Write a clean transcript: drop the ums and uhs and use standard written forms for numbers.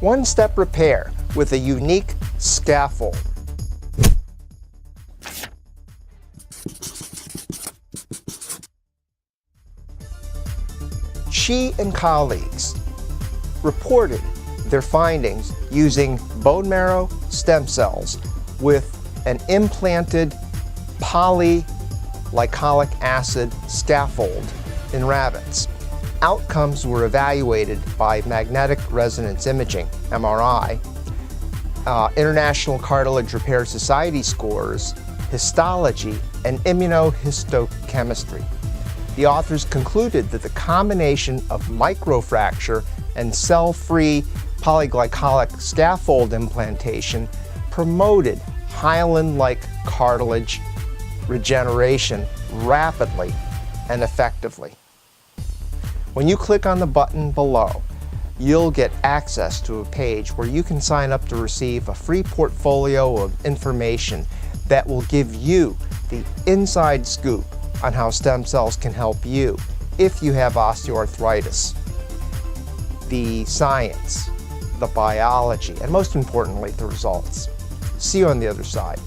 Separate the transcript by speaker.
Speaker 1: One-step repair with a unique scaffold. She and colleagues reported their findings using bone marrow stem cells with an implanted polyglycolic acid scaffold in rabbits. Outcomes were evaluated by magnetic resonance imaging, MRI, International Cartilage Repair Society scores, histology, and immunohistochemistry. The authors concluded that the combination of microfracture and cell-free polyglycolic scaffold implantation promoted hyaline-like cartilage regeneration rapidly and effectively. When you click on the button below, you'll get access to a page where you can sign up to receive a free portfolio of information that will give you the inside scoop on how stem cells can help you if you have osteoarthritis. The science, the biology, and most importantly, the results. See you on the other side.